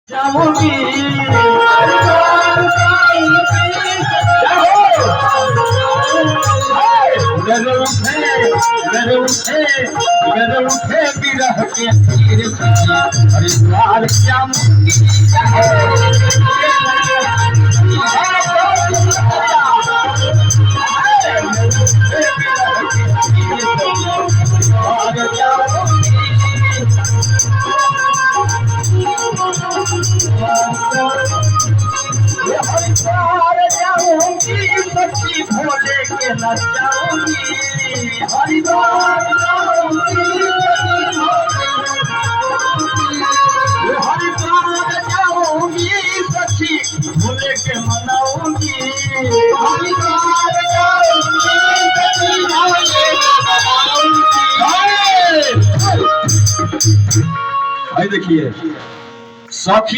जाऊंगी गर उठे बिरह के तीर हरिद्वार जाऊंगी हरिद्वार जाऊंगी सच्ची भोले के न जाऊंगी हरिद्वार जाऊंगी सच्ची भोले के मनाऊंगी हरिद्वार जाऊंगी सच्ची भोले के मनाऊंगी। देखिए सखी